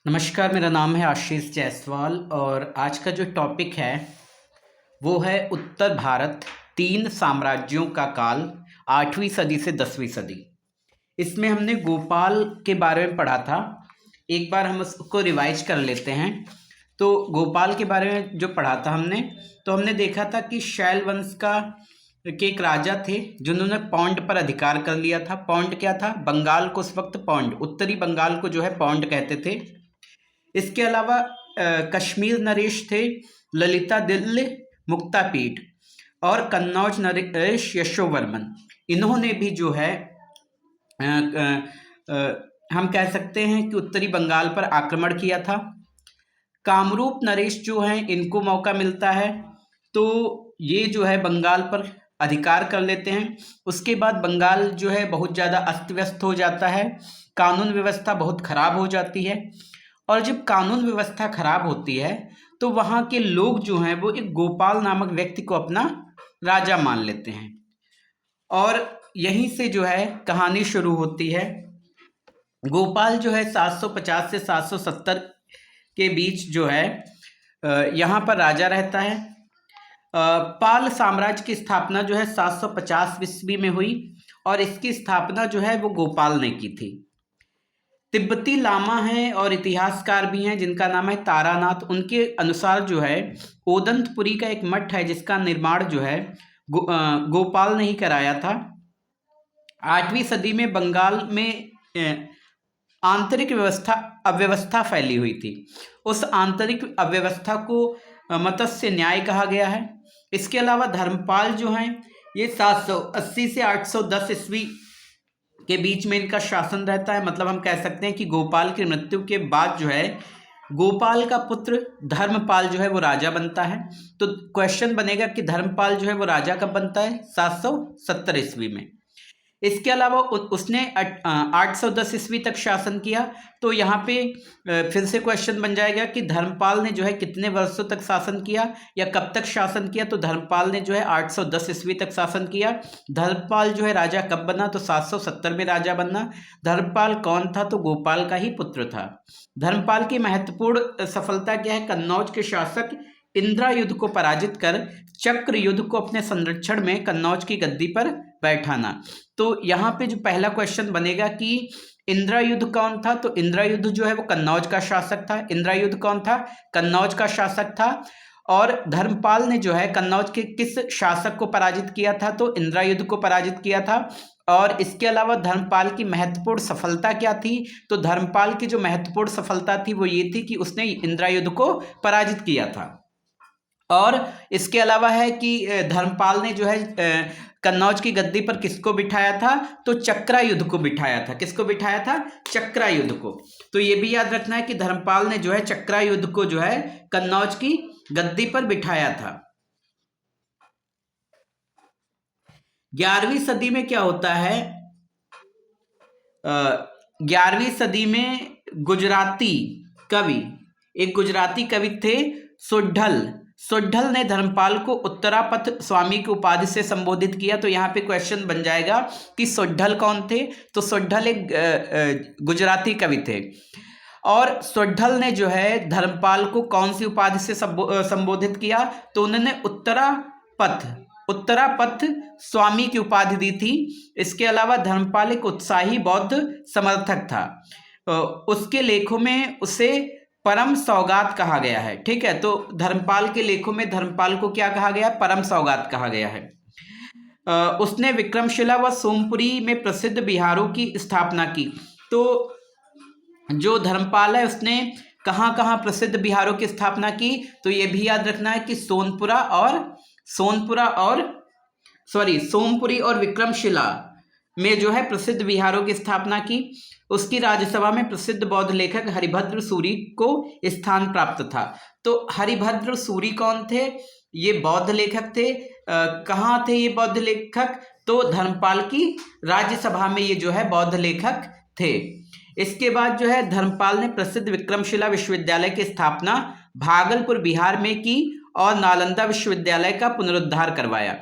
नमस्कार, मेरा नाम है आशीष जायसवाल और आज का जो टॉपिक है वो है उत्तर भारत, तीन साम्राज्यों का काल, 8वीं सदी से 10वीं सदी। इसमें हमने गोपाल के बारे में पढ़ा था। एक बार हम उसको रिवाइज कर लेते हैं। तो गोपाल के बारे में जो पढ़ा था हमने, तो हमने देखा था कि शैल वंश के एक राजा थे जिन्होंने पौंड पर अधिकार कर लिया था। पौंड क्या था? बंगाल को उस वक्त पौंड, उत्तरी बंगाल को जो है पौंड कहते थे। इसके अलावा कश्मीर नरेश थे ललिता दिल्ली मुक्तापीठ, और कन्नौज नरेश यशोवर्मन। इन्होंने भी जो है हम कह सकते हैं कि उत्तरी बंगाल पर आक्रमण किया था। कामरूप नरेश जो हैं, इनको मौका मिलता है तो ये जो है बंगाल पर अधिकार कर लेते हैं। उसके बाद बंगाल जो है बहुत ज़्यादा अस्त व्यस्त हो जाता है, कानून व्यवस्था बहुत खराब हो जाती है। और जब कानून व्यवस्था खराब होती है तो वहाँ के लोग जो हैं वो एक गोपाल नामक व्यक्ति को अपना राजा मान लेते हैं, और यहीं से जो है कहानी शुरू होती है। गोपाल जो है 750 से 770 के बीच जो है यहाँ पर राजा रहता है। पाल साम्राज्य की स्थापना जो है 750 ईस्वी में हुई, और इसकी स्थापना जो है वो गोपाल ने की थी। तिब्बती लामा हैं और इतिहासकार भी हैं जिनका नाम है तारानाथ। उनके अनुसार जो है ओदंतपुरी का एक मठ है जिसका निर्माण जो है गोपाल ने ही कराया था। 8वीं सदी में बंगाल में आंतरिक अव्यवस्था फैली हुई थी। उस आंतरिक अव्यवस्था को मत्स्य न्याय कहा गया है। इसके अलावा धर्मपाल जो हैं ये 780 से 810 ईस्वी के बीच में इनका शासन रहता है। मतलब हम कह सकते हैं कि गोपाल की मृत्यु के बाद जो है गोपाल का पुत्र धर्मपाल जो है वो राजा बनता है। तो क्वेश्चन बनेगा कि धर्मपाल जो है वो राजा कब बनता है? 770 ईस्वी में। इसके अलावा उसने 810 ईस्वी तक शासन किया। तो यहाँ पे फिर से क्वेश्चन बन जाएगा कि धर्मपाल ने जो है कितने वर्षों तक शासन किया या कब तक शासन किया? तो धर्मपाल ने जो है 810 ईस्वी तक शासन किया। धर्मपाल जो है राजा कब बना? तो 770 में राजा बना। धर्मपाल कौन था? तो गोपाल का ही पुत्र था। धर्मपाल की महत्वपूर्ण सफलता क्या है? कन्नौज के शासक इंद्रायुध को पराजित कर चक्र युद्ध को अपने संरक्षण में कन्नौज की गद्दी पर बैठाना। तो यहाँ पे जो पहला क्वेश्चन बनेगा कि इंद्रायुध कौन था? तो इंद्रायुध जो है वो कन्नौज का शासक था। इंद्रायुध कौन था? कन्नौज का शासक था। और धर्मपाल ने जो है कन्नौज के किस शासक को पराजित किया था? तो इंद्रायुध को पराजित किया था। और इसके अलावा धर्मपाल की महत्वपूर्ण सफलता क्या थी? तो धर्मपाल की जो महत्वपूर्ण सफलता थी वो ये थी कि उसने इंद्रायुध को पराजित किया था। और इसके अलावा है कि धर्मपाल ने जो है कन्नौज की गद्दी पर किसको बिठाया था? तो चक्रायुध को बिठाया था। किसको बिठाया था? चक्रायुध को। तो ये भी याद रखना है कि धर्मपाल ने जो है चक्रायुध को जो है कन्नौज की गद्दी पर बिठाया था। 11वीं सदी में क्या होता है? 11वीं सदी में गुजराती कवि, एक गुजराती कवि थे सोढल ने धर्मपाल को उत्तरापथ स्वामी की उपाधि से संबोधित किया। तो यहाँ पे क्वेश्चन बन जाएगा कि सोढल कौन थे? तो सोढल एक गुजराती कवि थे। और सोढल ने जो है धर्मपाल को कौन सी उपाधि से संबोधित किया? तो उन्होंने उत्तरापथ स्वामी की उपाधि दी थी। इसके अलावा धर्मपाल एक उत्साही बौद्ध समर्थक था। उसके लेखों में उसे परम सौगात कहा गया है। ठीक है, तो धर्मपाल के लेखों में धर्मपाल को क्या कहा गया? परम सौगात कहा गया है। उसने विक्रमशिला व सोमपुरी में प्रसिद्ध बिहारों की स्थापना की। तो जो धर्मपाल है उसने कहाँ कहाँ प्रसिद्ध बिहारों की स्थापना की? तो ये भी याद रखना है कि सोमपुरी और विक्रमशिला में जो है प्रसिद्ध बिहारों की स्थापना की। उसकी राज्यसभा में प्रसिद्ध बौद्ध लेखक हरिभद्र सूरी को स्थान प्राप्त था। तो हरिभद्र सूरी कौन थे? ये बौद्ध लेखक थे। कहाँ थे ये बौद्ध लेखक? तो धर्मपाल की राज्यसभा में ये जो है बौद्ध लेखक थे। इसके बाद जो है धर्मपाल ने प्रसिद्ध विक्रमशिला विश्वविद्यालय की स्थापना भागलपुर बिहार में की और नालंदा विश्वविद्यालय का पुनरुद्धार करवाया।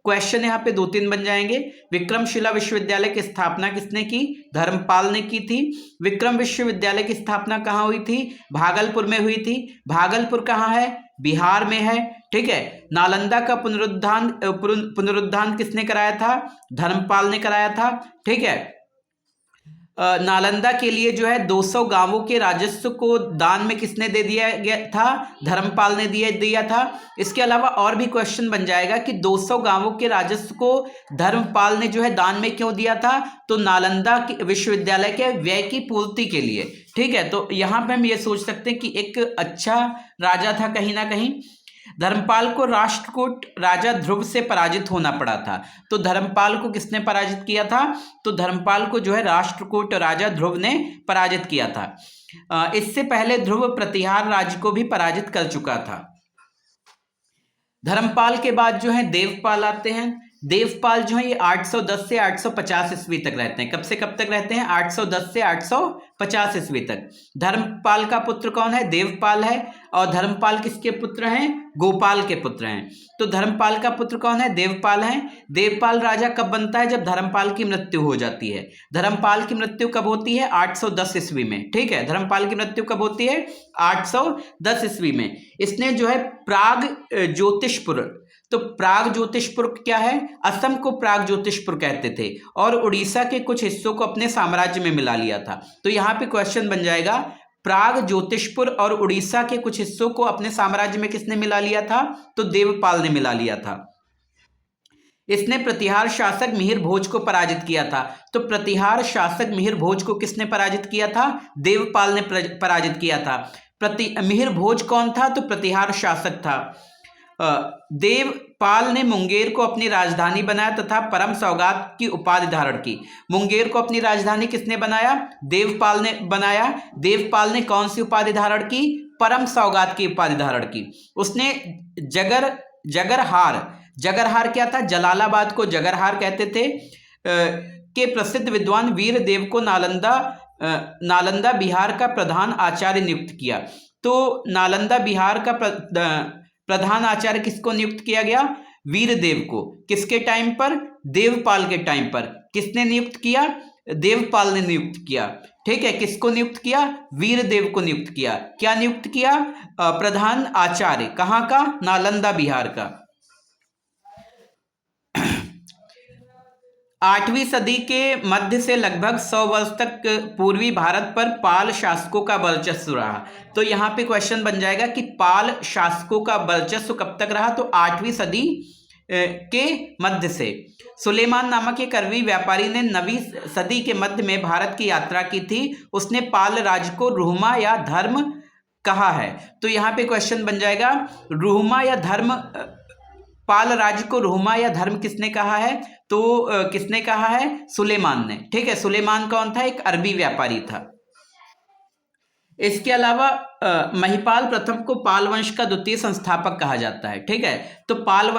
क्वेश्चन यहाँ पे 2-3 बन जाएंगे। विक्रमशिला विश्वविद्यालय की स्थापना किसने की? धर्मपाल ने की थी। विक्रम विश्वविद्यालय की स्थापना कहाँ हुई थी? भागलपुर में हुई थी। भागलपुर कहाँ है? बिहार में है। ठीक है। नालंदा का पुनरुद्धान किसने कराया था? धर्मपाल ने कराया था। ठीक है। नालंदा के लिए जो है 200 गांवों के राजस्व को दान में किसने दे दिया गया था? धर्मपाल ने दिया था। इसके अलावा और भी क्वेश्चन बन जाएगा कि 200 गांवों के राजस्व को धर्मपाल ने जो है दान में क्यों दिया था? तो नालंदा विश्वविद्यालय के व्यय की पूर्ति के लिए। ठीक है। तो यहां पे हम ये सोच सकते हैं कि एक अच्छा राजा था कहीं ना कहीं। धर्मपाल को राष्ट्रकूट राजा ध्रुव से पराजित होना पड़ा था। तो धर्मपाल को किसने पराजित किया था? तो धर्मपाल को जो है राष्ट्रकूट राजा ध्रुव ने पराजित किया था। इससे पहले ध्रुव प्रतिहार राज्य को भी पराजित कर चुका था। धर्मपाल के बाद जो है देवपाल आते हैं। देवपाल जो है ये 810 से 850 ईस्वी तक रहते हैं। कब से कब तक रहते हैं? 810 से 850 ईस्वी तक। धर्मपाल का पुत्र कौन है? देवपाल है। और धर्मपाल किसके पुत्र हैं? गोपाल के पुत्र हैं। तो धर्मपाल का पुत्र कौन है? देवपाल है। देवपाल राजा कब बनता है? जब धर्मपाल की मृत्यु हो जाती है। धर्मपाल की मृत्यु कब होती है? 810 ईस्वी में। ठीक है। धर्मपाल की मृत्यु कब होती है? 810 ईस्वी में। इसने जो है प्राग ज्योतिषपुर, तो प्राग ज्योतिषपुर क्या है? असम को प्राग ज्योतिषपुर कहते थे। और उड़ीसा के कुछ हिस्सों को अपने साम्राज्य में मिला लिया था। तो यहां पे क्वेश्चन बन जाएगा, प्राग ज्योतिषपुर और उड़ीसा के कुछ हिस्सों को अपने साम्राज्य में किसने मिला लिया था? तो देवपाल ने मिला लिया था। इसने प्रतिहार शासक मिहिर भोज को पराजित किया था। तो प्रतिहार शासक मिहिर भोज को किसने पराजित किया था? देवपाल ने पराजित किया था। मिहिर भोज कौन था? तो प्रतिहार शासक था। देवपाल ने मुंगेर को अपनी राजधानी बनाया तथा परम सौगात की उपाधि धारण की। मुंगेर को अपनी राजधानी किसने बनाया? देवपाल ने बनाया। देवपाल ने कौन सी उपाधि धारण की? परम सौगात की उपाधि धारण की। उसने जगरहार क्या था? जलालाबाद को जगरहार कहते थे, के प्रसिद्ध विद्वान वीरदेव को नालंदा बिहार का प्रधान आचार्य नियुक्त किया। तो नालंदा बिहार का प्रधान आचार्य किसको नियुक्त किया गया? वीरदेव को। किसके टाइम पर? देवपाल के टाइम पर। किसने नियुक्त किया? देवपाल ने नियुक्त किया। ठीक है। किसको नियुक्त किया? वीरदेव को नियुक्त किया। क्या नियुक्त किया? प्रधान आचार्य। कहां का? नालंदा बिहार का। 8वीं सदी के मध्य से लगभग 100 वर्ष तक पूर्वी भारत पर पाल शासकों का वर्चस्व रहा। तो यहाँ पे क्वेश्चन बन जाएगा कि पाल शासकों का वर्चस्व कब तक रहा? तो 8वीं सदी के मध्य से। सुलेमान नामक एक अरबी व्यापारी ने 9वीं सदी के मध्य में भारत की यात्रा की थी। उसने पाल राज्य को रुहमा या धर्म कहा है। तो यहाँ पे क्वेश्चन बन जाएगा, रुहमा या धर्म, पाल राज्य को रुहमा या धर्म किसने कहा है? तो किसने कहा है? सुलेमान ने। ठीक है। सुलेमान कौन था? एक अरबी व्यापारी था। इसके अलावा महिपाल प्रथम को पाल वंश का द्वितीय संस्थापक कहा जाता है। ठीक है। तो पाल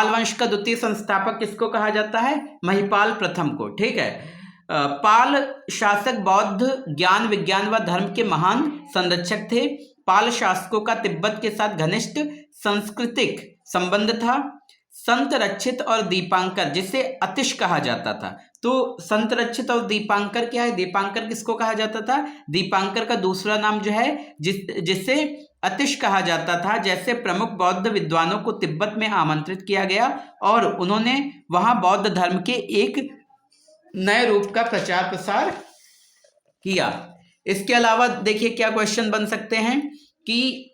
वंश का द्वितीय संस्थापक किसको कहा जाता है? महिपाल प्रथम को। ठीक है। पाल शासक बौद्ध ज्ञान विज्ञान व धर्म के महान संरक्षक थे। पाल शासकों का तिब्बत के साथ घनिष्ठ सांस्कृतिक संबंध था। संत रक्षित और दीपांकर, जिसे अतिश कहा जाता था। तो संत रक्षित और दीपांकर क्या है? दीपांकर किसको कहा जाता था? दीपांकर का दूसरा नाम जो है जिसे अतिश कहा जाता था। जैसे प्रमुख बौद्ध विद्वानों को तिब्बत में आमंत्रित किया गया और उन्होंने वहां बौद्ध धर्म के एक नए रूप का प्रचार प्रसार किया। इसके अलावा देखिए क्या क्वेश्चन बन सकते हैं कि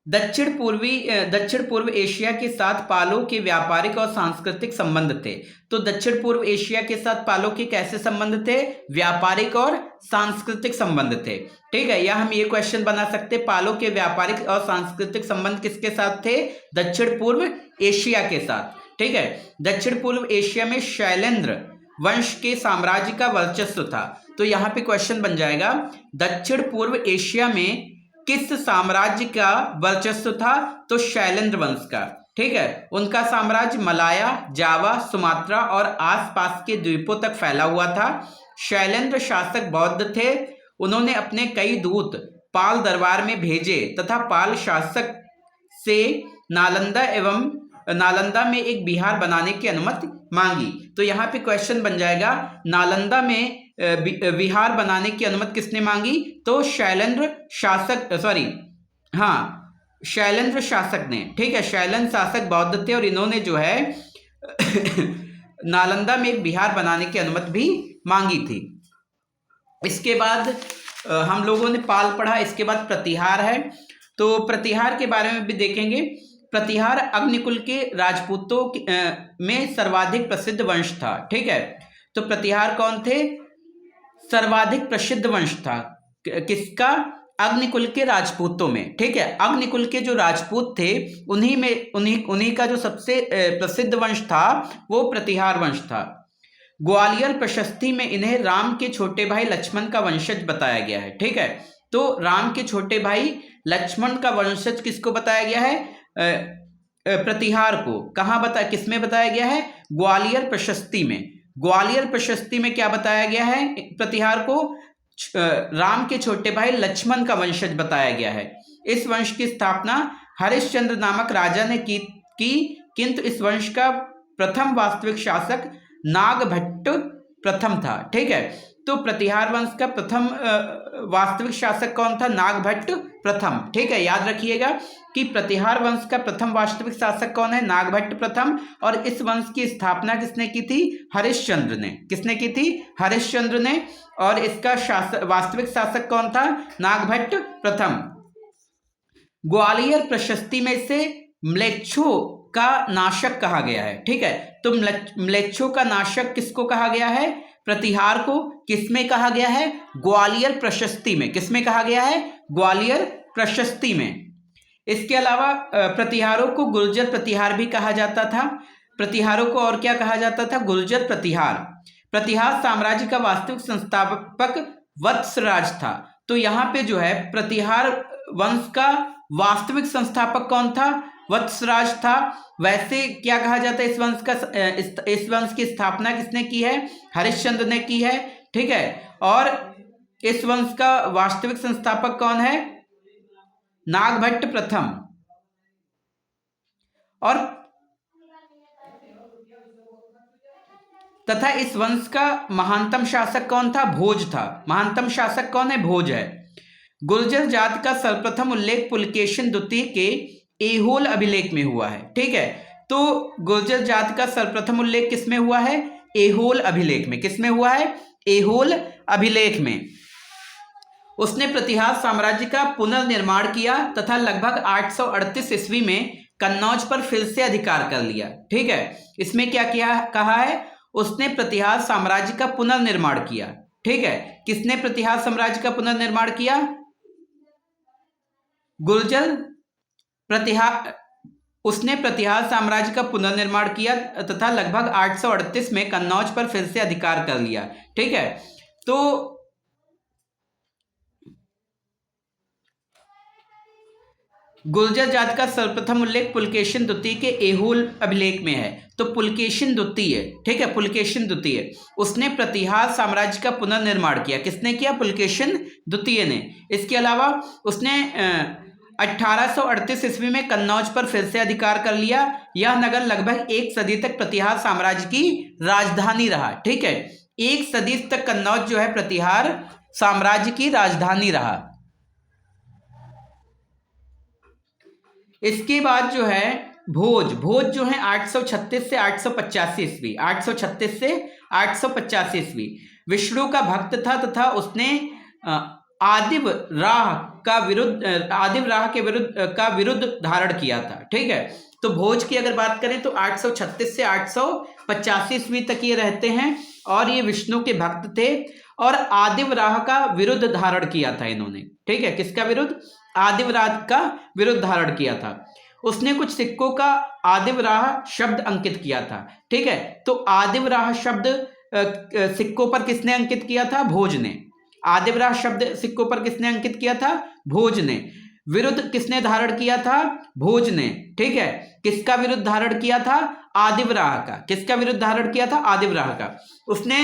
दक्षिण पूर्व एशिया के साथ पालों के व्यापारिक और सांस्कृतिक संबंध थे। तो दक्षिण पूर्व एशिया के साथ पालों के कैसे संबंध थे? व्यापारिक और सांस्कृतिक संबंध थे। ठीक है। या हम ये क्वेश्चन बना सकते, पालों के व्यापारिक और सांस्कृतिक संबंध किसके साथ थे? दक्षिण पूर्व एशिया के साथ। ठीक है। दक्षिण पूर्व एशिया में शैलेंद्र वंश के साम्राज्य का वर्चस्व था। तो यहाँ पे क्वेश्चन बन जाएगा, दक्षिण पूर्व एशिया में किस साम्राज्य का वर्चस्व था? तो शैलेंद्र वंश का। ठीक है। उनका साम्राज्य मलाया, जावा, सुमात्रा और आसपास के द्वीपों तक फैला हुआ था। शैलेंद्र शासक बौद्ध थे। उन्होंने अपने कई दूत पाल दरबार में भेजे तथा पाल शासक से नालंदा में एक विहार बनाने की अनुमति मांगी। तो यहाँ पे क्वेश्चन बन जाएगा, नालंदा में विहार बनाने की अनुमति किसने मांगी? तो शैलेंद्र शासक ने। ठीक है, शैलेंद्र शासक बौद्ध थे और इन्होंने जो है नालंदा में एक विहार बनाने की अनुमति भी मांगी थी। इसके बाद हम लोगों ने पाल पढ़ा, इसके बाद प्रतिहार है। तो प्रतिहार के बारे में भी देखेंगे। प्रतिहार अग्निकुल के राजपूतों में सर्वाधिक प्रसिद्ध वंश था। ठीक है, तो प्रतिहार कौन थे? सर्वाधिक प्रसिद्ध वंश था किसका? अग्निकुल के राजपूतों में। ठीक है, अग्निकुल के जो राजपूत थे उन्हीं का जो सबसे प्रसिद्ध वंश था वो प्रतिहार वंश था। ग्वालियर प्रशस्ति में इन्हें राम के छोटे भाई लक्ष्मण का वंशज बताया गया है। ठीक है, तो राम के छोटे भाई लक्ष्मण का वंशज किसको बताया गया है? प्रतिहार को। कहाँ किसमें बताया गया है? ग्वालियर प्रशस्ति में। ग्वालियर प्रशस्ति में क्या बताया गया है? प्रतिहार को राम के छोटे भाई लक्ष्मण का वंशज बताया गया है। इस वंश की स्थापना हरिश्चंद्र नामक राजा ने की, किंतु इस वंश का प्रथम वास्तविक शासक नागभट्ट प्रथम था। ठीक है, तो प्रतिहार वंश का प्रथम वास्तविक शासक कौन था? नागभट्ट प्रथम। ठीक है, याद रखिएगा कि प्रतिहार वंश का प्रथम वास्तविक शासक कौन है? नागभट्ट प्रथम। और इस वंश की स्थापना किसने की थी? हरिश्चंद्र ने। किसने की थी? हरिश्चंद्र ने। और इसका वास्तविक शासक कौन था? नागभट्ट प्रथम। ग्वालियर प्रशस्ति में से म्लेच्छों का नाशक कहा गया है। ठीक है, तो म्लेच्छों का नाशक किसको कहा गया है? प्रतिहार को। किसमें कहा गया है? ग्वालियर प्रशस्ति में। किसमें कहा गया है? ग्वालियर प्रशस्ति में। इसके अलावा प्रतिहारों को गुर्जर प्रतिहार भी कहा जाता था। प्रतिहारों को और क्या कहा जाता था? गुर्जर प्रतिहार। प्रतिहार साम्राज्य का वास्तविक संस्थापक वत्सराज था। तो यहाँ पे जो है प्रतिहार वंश का वास्तविक संस्थापक कौन था? वत्सराज था। वैसे क्या कहा जाता है इस वंश का? इस वंश की स्थापना किसने की है? हरिश्चंद्र ने की है। ठीक है, और इस वंश का वास्तविक संस्थापक कौन है? नागभट्ट प्रथम। और तथा इस वंश का महानतम शासक कौन था? भोज था। महानतम शासक कौन है? भोज है। गुर्जर जाति का सर्वप्रथम उल्लेख पुलकेशिन द्वितीय के ऐहोल अभिलेख में हुआ है। ठीक है, तो गुर्जर जाति का सर्वप्रथम उल्लेख किसमें हुआ है? ऐहोल अभिलेख में। किसमें हुआ है? ऐहोल अभिलेख में। उसने प्रतिहार साम्राज्य का पुनर्निर्माण किया तथा लगभग 838 ईस्वी में कन्नौज पर फिर से अधिकार कर लिया। ठीक है, इसमें क्या किया कहा है? उसने प्रतिहार साम्राज्य का पुनर्निर्माण किया। ठीक है, किसने प्रतिहार साम्राज्य का पुनर्निर्माण किया? गुर्जर प्रतिहार। उसने प्रतिहार साम्राज्य का पुनर्निर्माण किया तथा लगभग 838 में कन्नौज पर फिर से अधिकार कर लिया। ठीक है, तो गुर्जर जाति का सर्वप्रथम उल्लेख पुलकेशिन द्वितीय के ऐहोल अभिलेख में है। तो पुलकेशिन द्वितीय, ठीक है, पुलकेशिन द्वितीय उसने प्रतिहार साम्राज्य का पुनर्निर्माण किया। किसने किया? पुलकेशिन द्वितीय ने। इसके अलावा उसने 1838 ईस्वी में कन्नौज पर फिर से अधिकार कर लिया। यह नगर लगभग 1 सदी तक प्रतिहार साम्राज्य की राजधानी रहा। ठीक है, 1 सदी तक कन्नौज जो है प्रतिहार साम्राज्य की राजधानी रहा। इसके बाद जो है भोज जो है 836 से 885 ईस्वी, 836 से 885 ईस्वी विष्णु का भक्त था तथा उसने आदिव राह के विरुद्ध धारण किया था। ठीक है, तो भोज की अगर बात करें तो 836 से 885 ईस्वी तक ये रहते हैं और ये विष्णु के भक्त थे और आदिव राह का विरुद्ध धारण किया था इन्होंने। ठीक है, किसका विरुद्ध? आदिव राह का विरुद्ध धारण किया था। उसने कुछ सिक्कों का आदिव राह शब्द अंकित किया था। ठीक है, तो आदिव राह शब्द सिक्कों पर किसने अंकित किया था? भोज ने। आदिव राह शब्द सिक्कों पर किसने अंकित किया था? भोज ने। विरुद्ध किसने धारण किया था? भोज ने। ठीक है, किसका विरुद्ध धारण किया था? आदिव राह का। किसका विरुद्ध धारण किया था? आदिव राह का। उसने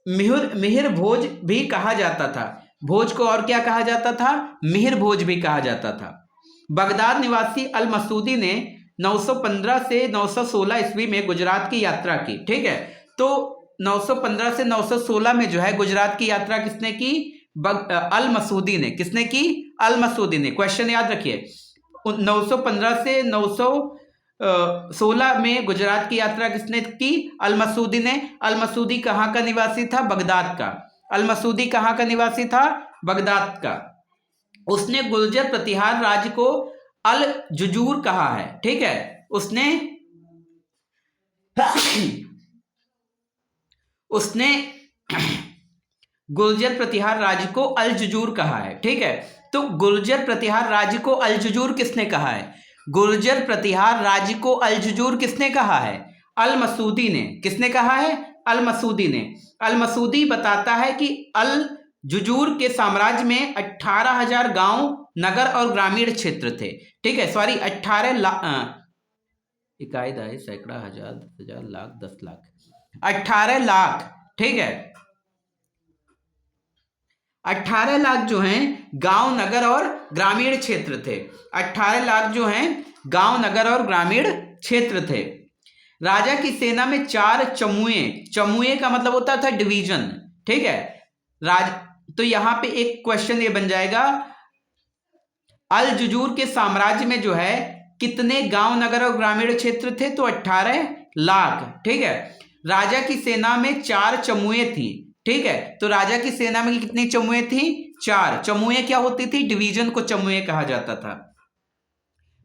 मिहिर भोज भी कहा जाता था। भोज को और क्या कहा जाता था? मिहिर भोज भी कहा जाता था। बगदाद निवासी अल मसूदी ने 915 से 916 ईस्वी में गुजरात की यात्रा की। ठीक है, तो 915 से 916 में जो है गुजरात की यात्रा किसने की? अल मसूदी ने। किसने की? अल मसूदी ने। क्वेश्चन याद रखिए, 915 से 916 में गुजरात की यात्रा किसने की? अल मसूदी ने। अल मसूदी कहाँ का निवासी था? बगदाद का। अल मसूदी कहाँ का निवासी था? बगदाद का। उसने गुर्जर प्रतिहार राज्य को अल जुजूर कहा है। ठीक है, उसने गुर्जर प्रतिहार राज्य को अल जुजूर कहा है। ठीक है, तो गुर्जर प्रतिहार राज्य को अल जुजूर किसने कहा है? गुर्जर प्रतिहार राज्य को अल जुजूर किसने कहा है? अल मसूदी ने। किसने कहा है? अल मसूदी ने। अल मसूदी बताता है कि अल जुजूर के साम्राज्य में 18,000 गांव, नगर और ग्रामीण क्षेत्र थे। ठीक है, सॉरी 18 लाख, इकाई दाई, सैकड़ा, हजार, 10,000, लाख, 10 लाख, 18 लाख। ठीक है, 18 लाख जो हैं गांव, नगर और ग्रामीण क्षेत्र थे। 18 लाख जो हैं गांव, नगर और ग्रामीण क्षेत्र थे। राजा की सेना में 4 चमुए, चमुए का मतलब होता था डिवीजन। ठीक है, तो यहां पे एक क्वेश्चन ये बन जाएगा, अल जुजूर के साम्राज्य में जो है कितने गांव, नगर और ग्रामीण क्षेत्र थे? तो 18 लाख। ठीक है, राजा की सेना में 4 चमुए थी। ठीक है, तो राजा की सेना में कितनी चमुए थी? 4। चमुए क्या होती थी? डिवीजन को चमुए कहा जाता था।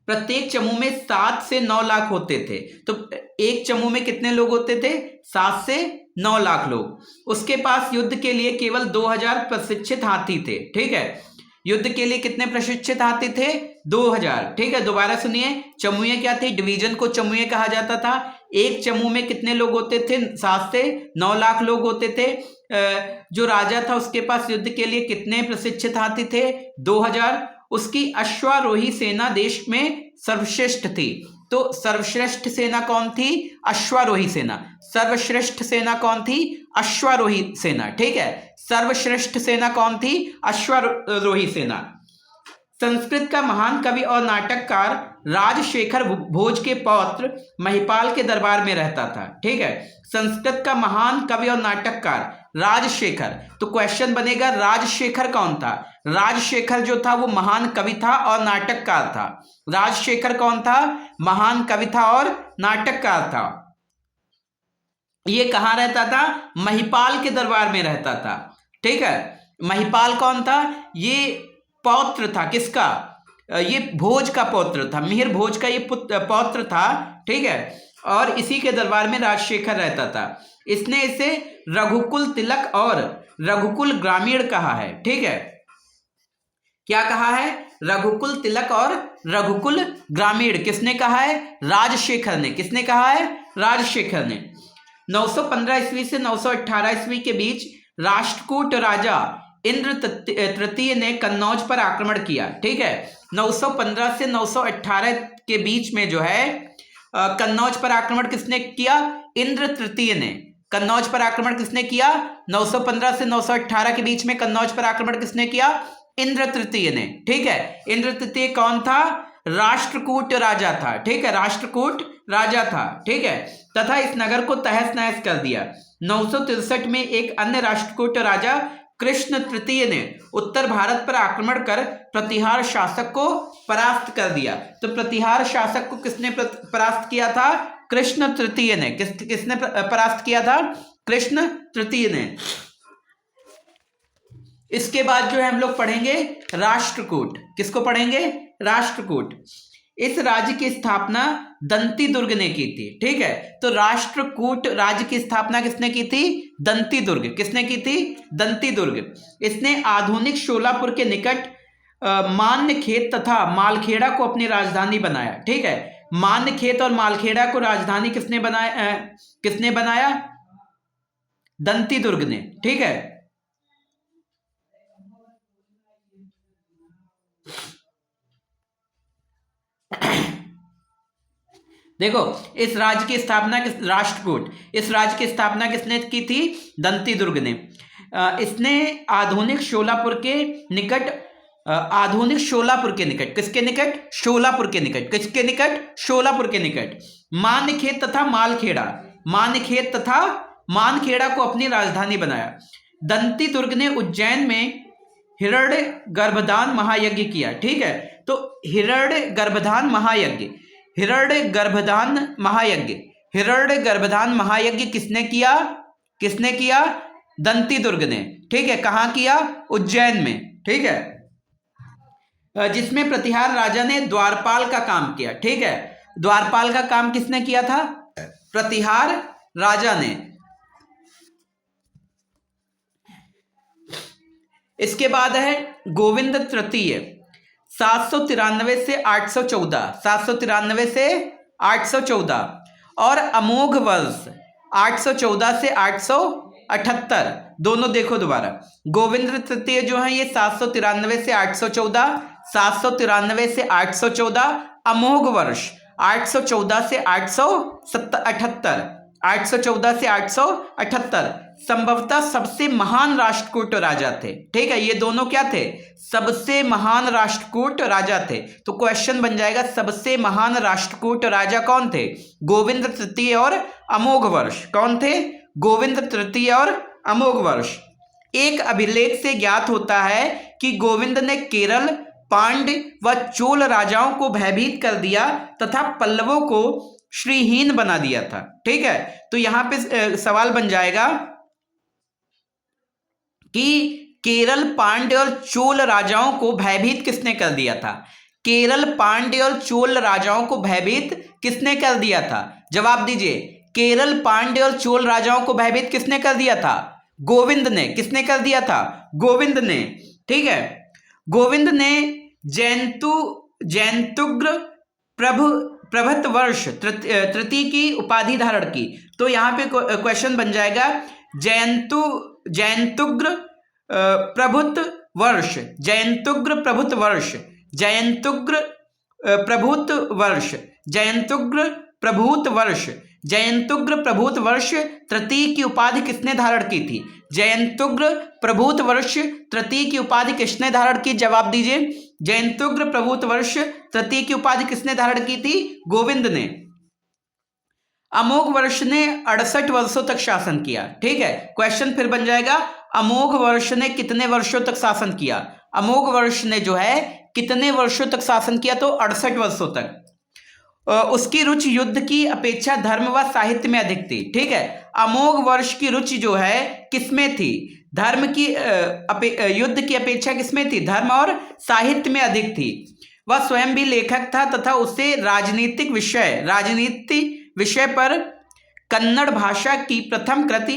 प्रत्येक चमू में 7 से 9 लाख होते थे। तो एक चमू में कितने लोग होते थे? 7 से 9 लाख लोग। उसके पास युद्ध के लिए केवल 2000 प्रशिक्षित हाथी थे। ठीक है, युद्ध के लिए कितने प्रशिक्षित हाथी थे? 2000। ठीक है, दोबारा सुनिए, चमुए क्या थे? डिवीजन को चमुए कहा जाता था। एक चमू में कितने लोग होते थे? 7 से 9 लाख लोग होते थे। जो राजा था उसके पास युद्ध के लिए कितने प्रशिक्षित हाथी थे? 2000। उसकी अश्वारोही सेना देश में सर्वश्रेष्ठ थी। तो सर्वश्रेष्ठ सेना कौन थी? अश्वारोही सेना। सर्वश्रेष्ठ सेना कौन थी? अश्वारोही सेना। ठीक है, सर्वश्रेष्ठ सेना कौन थी? अश्वारोही सेना। संस्कृत का महान कवि और नाटककार राजशेखर भोज के पौत्र महिपाल के दरबार में रहता था। ठीक है, संस्कृत का महान कवि और नाटककार राजशेखर। तो क्वेश्चन बनेगा राजशेखर कौन था? राजशेखर जो था वो महान कवि था और नाटककार था। राजशेखर कौन था? महान कवि था और नाटककार था। ये कहां रहता था? महिपाल के दरबार में रहता था। ठीक है, महिपाल कौन था? ये पौत्र था। किसका? ये भोज का पौत्र था। मिहिर भोज का ये पौत्र था। ठीक है, और इसी के दरबार में राजशेखर रहता था। इसने इसे रघुकुल तिलक और रघुकुल ग्रामीण कहा है। ठीक है, क्या कहा है? रघुकुल तिलक और रघुकुल ग्रामीण। किसने कहा है? राजशेखर ने। किसने कहा है? राजशेखर ने। 915 ईस्वी से 918 ईस्वी के बीच राष्ट्रकूट राजा इंद्र तृतीय ने कन्नौज पर आक्रमण किया। ठीक है, 915 से 918 के बीच में जो है कन्नौज पर आक्रमण किसने किया? इंद्र तृतीय ने। कन्नौज पर आक्रमण किसने किया? 915 से 918 के बीच में कन्नौज पर आक्रमण किसने किया? इंद्र तृतीय ने। ठीक है, इंद्र तृतीय कौन था? राष्ट्रकूट राजा था। ठीक है, राष्ट्रकूट राजा था। ठीक है, तथा इस नगर को तहस नहस कर दिया। 963 में एक अन्य राष्ट्रकूट राजा कृष्ण तृतीय ने उत्तर भारत पर आक्रमण कर प्रतिहार शासक को परास्त कर दिया। तो प्रतिहार शासक को किसने परास्त किया था? कृष्ण तृतीय ने। किसने परास्त किया था? कृष्ण तृतीय ने। इसके बाद जो है हम लोग पढ़ेंगे राष्ट्रकूट। किसको पढ़ेंगे? राष्ट्रकूट। इस राज्य की स्थापना दंती दुर्ग ने की थी। ठीक है, तो राष्ट्रकूट राज्य की स्थापना किसने की थी? दंती दुर्ग। किसने की थी? दंती दुर्ग। इसने आधुनिक शोलापुर के निकट मान्य खेत तथा मालखेड़ा को अपनी राजधानी बनाया। ठीक है, मान्य खेत और मालखेड़ा को राजधानी किसने बनाया? किसने बनाया? दंती दुर्ग ने। ठीक है, देखो इस राज्य की स्थापना राष्ट्रकूट, इस राज्य की स्थापना किसने की थी? दंती दुर्ग ने। इसने आधुनिक शोलापुर के निकट आधुनिक शोलापुर के निकट। किसके निकट? शोलापुर के निकट। किसके निकट? शोलापुर के निकट। मानखेत तथा मालखेड़ा, मानखेत तथा मानखेड़ा को अपनी राजधानी बनाया। दंती दुर्ग ने उज्जैन में हिरण्य गर्भदान महायज्ञ किया। ठीक है, तो हिरण्य गर्भदान महायज्ञ, हिरण्य गर्भदान महायज्ञ, हिरण्य गर्भदान महायज्ञ किसने किया? किसने किया? दंती दुर्ग ने। ठीक है, कहां किया? उज्जैन में। ठीक है, जिसमें प्रतिहार राजा ने द्वारपाल का काम किया। ठीक है, द्वारपाल का काम किसने किया था? प्रतिहार राजा ने। इसके बाद है गोविंद तृतीय, 793 से 814, 793 से 814, और अमोघ वर्ष 814 से 878, दोनों देखो दोबारा। गोविंद तृतीय जो है ये 793 से 814, 793 से 814, अमोघ वर्ष 814 से 878, 814 से 878 संभवतः सबसे महान राष्ट्रकूट राजा थे। ठीक है, ये दोनों क्या थे? सबसे महान राष्ट्रकूट राजा थे। तो क्वेश्चन बन जाएगा सबसे महान राष्ट्रकूट राजा कौन थे? गोविंद तृतीय और अमोघ वर्ष। कौन थे? गोविंद तृतीय और अमोघ वर्ष। एक अभिलेख से ज्ञात होता है कि गोविंद ने केरल, पांड्य व चोल राजाओं को भयभीत कर दिया तथा पल्लवों को श्रीहीन बना दिया था। ठीक है, तो यहां पे सवाल बन जाएगा कि केरल, पांड्य और चोल राजाओं को भयभीत किसने कर दिया था? केरल, पांड्य और चोल राजाओं को भयभीत किसने कर दिया था? जवाब दीजिए। केरल, पांड्य और चोल राजाओं को भयभीत किसने कर दिया था? गोविंद ने। किसने कर दिया था? गोविंद ने। ठीक है, गोविंद ने जैंतुग्र प्रभत वर्ष तृतीय की उपाधि धारण की। तो यहां पे क्वेश्चन बन जाएगा जैंतुग्र प्रभुत वर्ष, जैंतुग्र प्रभुत वर्ष, जैंतुग्र प्रभुत वर्ष, जैंतुग्र प्रभूत वर्ष, जयंतुग्र प्रभूत वर्ष तृतीय की उपाधि किसने धारण की थी? जयंतुग्र प्रभूत वर्ष तृतीय की उपाधि किसने धारण की? जवाब दीजिए। जयंतुग्र प्रभूत वर्ष तृतीय की उपाधि किसने धारण की थी? गोविंद ने। अमोघ वर्ष ने 68 वर्षों तक शासन किया। ठीक है, क्वेश्चन फिर बन जाएगा अमोघ वर्ष ने कितने वर्षों तक शासन किया? अमोघ वर्ष ने जो है कितने वर्षों तक शासन किया? तो 68 वर्षों तक। उसकी रुचि युद्ध की अपेक्षा धर्म व साहित्य में अधिक थी। ठीक है, अमोघ वर्ष की रुचि जो है किसमें थी? धर्म की युद्ध की अपेक्षा किसमें थी? धर्म और साहित्य में अधिक थी। वह स्वयं भी लेखक था तथा उसे राजनीति विषय पर कन्नड़ भाषा की प्रथम कृति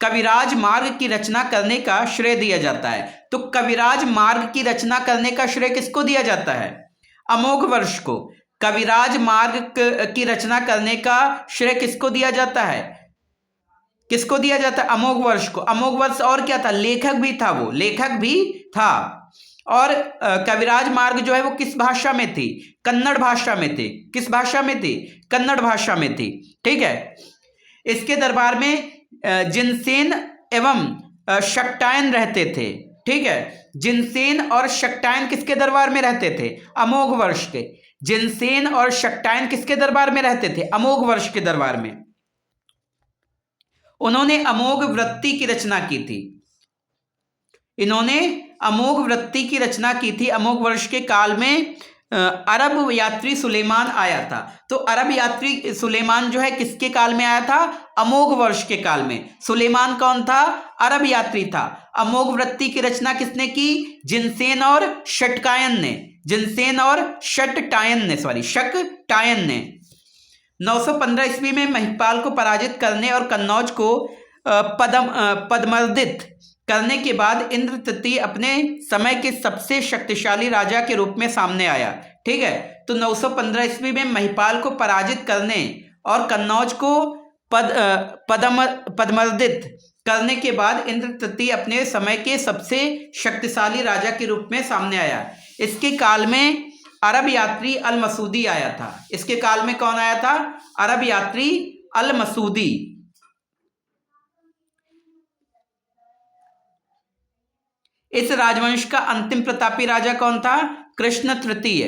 कविराज मार्ग की रचना करने का श्रेय दिया जाता है। तो कविराज मार्ग की रचना करने का श्रेय किसको दिया जाता है? अमोघ वर्ष को। कविराज मार्ग की रचना करने का श्रेय किसको दिया जाता है? किसको दिया जाता है? अमोघ वर्ष को। अमोघ वर्ष और क्या था? लेखक भी था, वो लेखक भी था। और कविराज मार्ग जो है वो किस भाषा में थी? कन्नड़ भाषा में थी। किस भाषा में थी? कन्नड़ भाषा में थी। ठीक है, इसके दरबार में जिनसेन एवं शक्टायन रहते थे। ठीक है, जिनसेन और शक्टायन किसके दरबार में रहते थे? अमोघ वर्ष के। जिनसेन और शक्टायन किसके दरबार में रहते थे? अमोघ वर्ष के दरबार में। उन्होंने अमोघ वृत्ति की रचना की थी। इन्होंने अमोघ वृत्ति की रचना की थी। अमोघ वर्ष के काल में अरब यात्री सुलेमान आया था। तो अरब यात्री सुलेमान जो है किसके काल में आया था? अमोघ वर्ष के काल में। सुलेमान कौन था? अरब यात्री था। अमोघ वृत्ति की रचना किसने की? जिनसेन और शक्टायन ने। जिनसेन और शक्टायन ने। 915 ईस्वी में महिपाल को पराजित करने और कन्नौज को पदमर्दित करने के बाद इंद्र तृतीय अपने समय के सबसे शक्तिशाली राजा के रूप में सामने आया। ठीक है, तो 915 ईस्वी में महिपाल को पराजित करने और कन्नौज को पदमर्दित करने के बाद इंद्र तृतीय अपने समय के सबसे शक्तिशाली राजा के रूप में सामने आया। इसके काल में अरब यात्री अल मसूदी आया था। इसके काल में कौन आया था? अरब यात्री अल मसूदी। इस राजवंश का अंतिम प्रतापी राजा कौन था? कृष्ण तृतीय।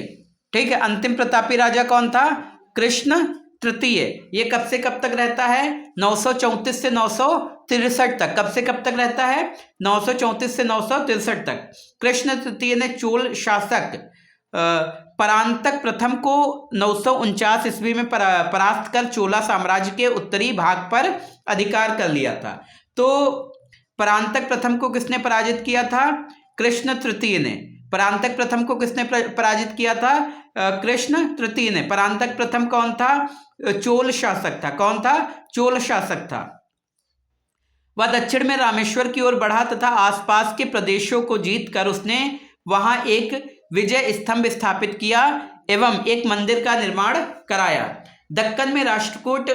ठीक है, अंतिम प्रतापी राजा कौन था? कृष्ण तृतीय। ये कब से कब तक रहता है? 934 से 963 तक। कब से कब तक रहता है? 934 से 963 तक। कृष्ण तृतीय ने चोल शासक परांतक प्रथम को 949 ईस्वी में परास्त कर चोला साम्राज्य के उत्तरी भाग पर अधिकार कर लिया था। तो परांतक प्रथम को किसने पराजित किया था? कृष्ण तृतीय ने। परांतक प्रथम को किसने पराजित किया था? कृष्ण तृतीय ने। परांतक प्रथम कौन था? चोल शासक था। कौन था? चोल शासक था। वह दक्षिण में रामेश्वर की ओर बढ़ा तथा आसपास के प्रदेशों को जीतकर उसने वहां एक विजय स्तंभ स्थापित किया एवं एक मंदिर का निर्माण कराया। दक्कन में राष्ट्रकूट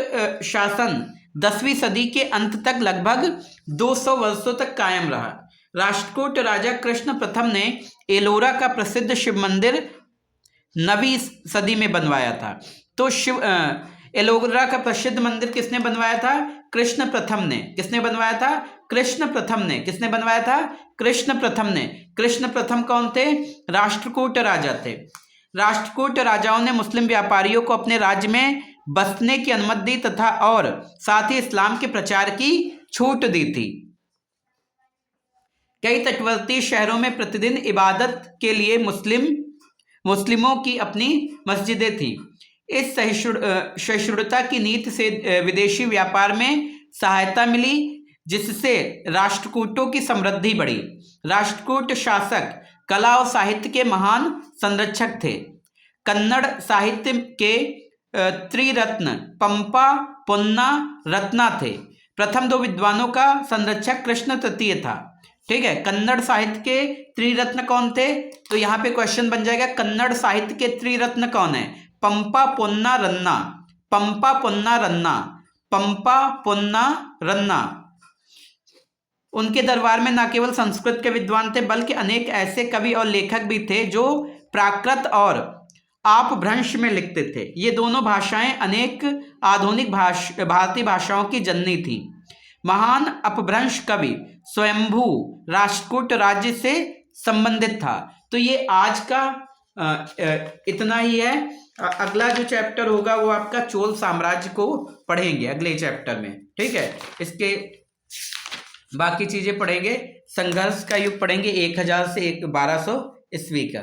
शासन 10वीं सदी के अंत तक लगभग 200 वर्षों तक कायम रहा। राष्ट्रकूट राजा कृष्ण प्रथम ने एलोरा का प्रसिद्ध शिव मंदिर 9वीं सदी में बनवाया था। तो एलोरा का प्रसिद्ध मंदिर किसने बनवाया था? कृष्ण प्रथम ने। किसने बनवाया था? कृष्ण प्रथम ने। किसने बनवाया था? कृष्ण प्रथम ने। कृष्ण प्रथम कौन थे? राष्ट्रकूट राजा थे। राष्ट्रकूट राजाओं ने मुस्लिम व्यापारियों को अपने राज्य में बसने की अनुमति दी तथा और साथ ही इस्लाम के प्रचार की छूट दी थी। कई तटवर्ती शहरों में प्रतिदिन इबादत के लिए मुस्लिमों की अपनी मस्जिदें थी। इस सहिष्णुता की नीति से विदेशी व्यापार में सहायता मिली, जिससे राष्ट्रकूटों की समृद्धि बढ़ी। राष्ट्रकूट शासक कला और साहित्य के महान संरक्षक थे। कन्नड़ साहित्य के त्रिरत्न पंपा, पोन्ना, रत्ना थे। प्रथम 2 विद्वानों का संरक्षक कृष्ण तृतीय था। ठीक है, कन्नड़ साहित्य के त्रिरत्न कौन थे? तो यहाँ पे क्वेश्चन बन जाएगा, कन्नड़ साहित्य के त्रिरत्न कौन है? पंपा, पोन्ना, रन्ना। पंपा, पोन्ना, रन्ना। पंपा, पोन्ना, रन्ना। उनके दरबार में न केवल संस्कृत के विद्वान थे बल्कि अनेक ऐसे कवि और लेखक भी थे जो प्राकृत और अपभ्रंश में लिखते थे। ये दोनों भाषाएं अनेक आधुनिक भारतीय भाषाओं की जननी थी। महान अपभ्रंश कवि स्वयंभू राष्ट्रकूट राज्य से संबंधित था। तो ये आज का इतना ही है। अगला जो चैप्टर होगा वो आपका चोल साम्राज्य को पढ़ेंगे अगले चैप्टर में। ठीक है, इसके बाकी चीजें पढ़ेंगे। संघर्ष का युग पढ़ेंगे 1000 से 1200 ईस्वी का।